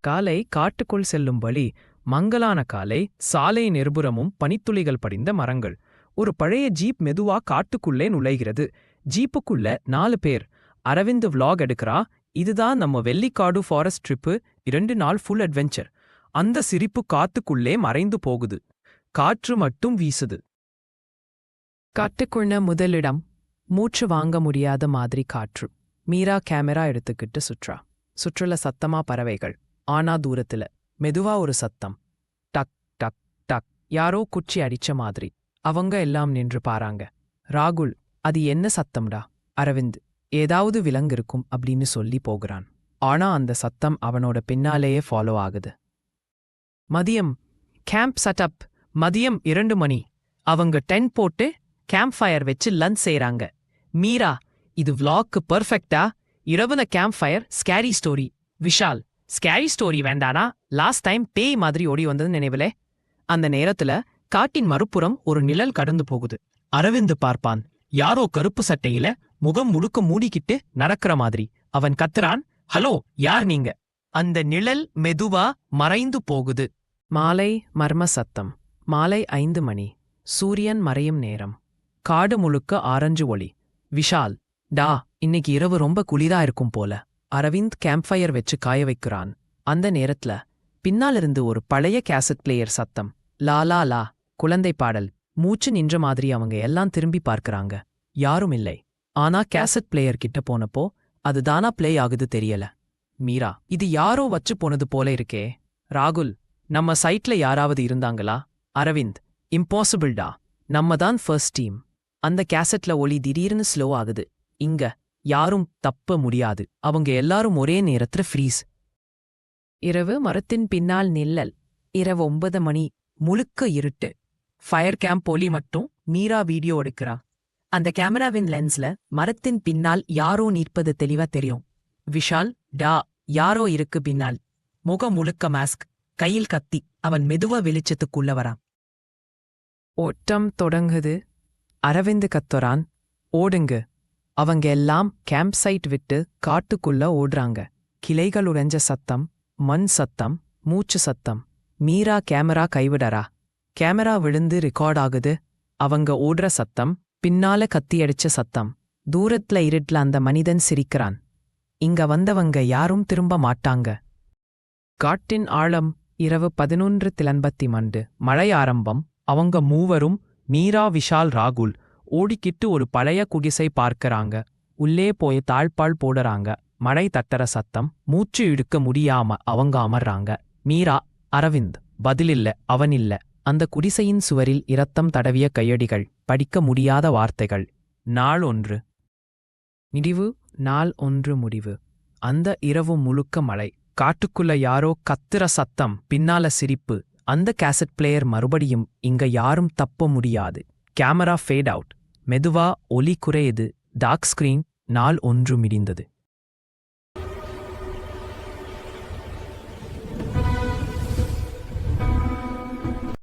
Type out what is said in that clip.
காலை காட்டுக்குள் செல்லும் வழி மங்கலான காலை, சாலை நெருபுறமும் பனித்துளிகள் படிந்த மரங்கள். ஒரு பழைய ஜீப் மெதுவா காட்டுக்குள்ளே நுழைகிறது. ஜீப்புக்குள்ள 4 பேர். அரவிந்த் விளாக் எடுக்கிறா. இதுதான் நம்ம வெள்ளிக்காடு ஃபாரஸ்ட் ட்ரிப்பு, 2 நாள் ஃபுல் அட்வென்ச்சர். அந்த சிரிப்பு காத்துக்குள்ளே மறைந்து போகுது. காற்று மட்டும் வீசுது. காட்டுக்குள்ள முதலிடம். மூச்சு வாங்க முடியாத மாதிரி காற்று. மீரா கேமரா எடுத்துக்கிட்டு சுற்றுல சத்தமா பறவைகள். ஆனா தூரத்துல மெதுவா ஒரு சத்தம். டக் டக் டக். யாரோ குச்சி அடிச்ச மாதிரி. அவங்க எல்லாம் நின்று பாராங்க. ராகுல், அது என்ன சத்தம்டா? அரவிந்த், ஏதாவது விலங்கு இருக்கும் அப்படின்னு சொல்லி போகிறான். ஆனா அந்த சத்தம் அவனோட பின்னாலேயே ஃபாலோ ஆகுது. மதியம். Camp setup. மதியம் 2 மணி. அவங்க டென்ட் போட்டு கேம்ப் ஃபயர் வச்சு லஞ்ச் செய்றாங்க. மீரா, இது விளாக்கு பர்ஃபெக்டா? இரவுன campfire, scary story. Vishal, scary story வேண்டானா? லாஸ்ட் டைம் பேய் மாதிரி ஓடி வந்தது நினைவிலே. அந்த நேரத்துல காட்டின் மறுபுறம் ஒரு நிழல் கடந்து போகுது. அரவிந்த் பார்ப்பான். யாரோ கருப்பு சட்டையில முகம் முழுக்க மூடிக்கிட்டு நடக்கிற மாதிரி. அவன் கத்துறான், ஹலோ, யார் நீங்க? அந்த நிழல் மெதுவா மறைந்து போகுது. மாலை மர்ம சத்தம். மாலை 5 மணி. சூரியன் மறையும் நேரம். காடு முழுக்க ஆரஞ்சு ஒளி. விஷால், டா, இன்னைக்கு இரவு ரொம்ப குளிரா இருக்கும் போல. அரவிந்த் கேம்ப் ஃபயர் வச்சு காய வைக்கிறான். அந்த நேரத்துல பின்னாலிருந்து ஒரு பழைய கேசட் பிளேயர் சத்தம். லா லா லா. குழந்தை பாடல். மூச்சு நின்ற மாதிரி அவங்க எல்லாம் திரும்பி பார்க்கறாங்க. யாரும் இல்லை. ஆனா கேசட் பிளேயர் கிட்ட போனப்போ அது தானா பிளே ஆகுது தெரியல. மீரா, இது யாரோ வச்சு போனது போல இருக்கே. ராகுல், நம்ம சைட்ல யாராவது இருந்தாங்களா? அரவிந்த், இம்பாசிபிள்டா. நம்ம தான் ஃபர்ஸ்ட் டீம். அந்த கேசட்ல ஒளி திடீர்னு ஸ்லோ ஆகுது. இங்க யாரும் தப்ப முடியாது. அவங்க எல்லாரும் ஒரே நேரத்துல ஃப்ரீஸ். இரவு மரத்தின் பின்னால் நிழல். இரவு 9 மணி. முழுக்க இருட்டு. ஃபயர் கேம்ப் ஒளி மட்டும். மீரா வீடியோ எடுக்கிறா. அந்த கேமராவின் லென்ஸ்ல மரத்தின் பின்னால் யாரோ நிற்பது தெளிவா தெரியும். விஷால், டா, யாரோ இருக்கு பின்னால். முகம் முழுக்க மாஸ்க், கையில் கத்தி. அவன் மெதுவா வெளிச்சத்துக்குள்ள வரான். ஓட்டம் தொடங்குது. அரவிந்த் கத்துறான், ஓடுங்க. அவங்க எல்லாம் கேம்ப் சைட் விட்டு காட்டுக்குள்ள ஓடுறாங்க. கிளைகள் உடைஞ்ச சத்தம், மண் சத்தம், மூச்சு சத்தம். மீரா கேமரா கைவிடறா. கேமரா விழுந்து ரெக்கார்ட் ஆகுது. அவங்க ஓடுற சத்தம், பின்னால கத்தியடிச்ச சத்தம். தூரத்துல இருட்ல அந்த மனிதன் சிரிக்கிறான். இங்க வந்தவங்க யாரும் திரும்ப மாட்டாங்க. காட்டின் ஆழம். இரவு 11:52. மழை ஆரம்பம். அவங்க மூவரும், மீரா, விஷால், ராகுல், ஓடிக்கிட்டு ஒரு பழைய குடிசை பார்க்கறாங்க. உள்ளே போய் தாழ்பால் போடுறாங்க. மழை தட்டற சத்தம். மூச்சு இழுக்க முடியாம அவங்க அமர்றாங்க. மீரா, அரவிந்த், பதிலில்ல, அவனில்ல. அந்த குடிசையின் சுவரில் இரத்தம் தடவிய கையடிகள், படிக்க முடியாத வார்த்தைகள். நாள் 1 முடிவு. நாள் 1 முடிவு. அந்த இரவு முழுக்க மழை. காட்டுக்குள்ள யாரோ கத்துற சத்தம், பின்னால சிரிப்பு. அந்த கேசட் பிளேயர் மறுபடியும், இங்க யாரும் தப்ப முடியாது. Camera fade out. மெதுவா ஒலி குறையுது. Dark screen. நாள் 1 முடிந்தது.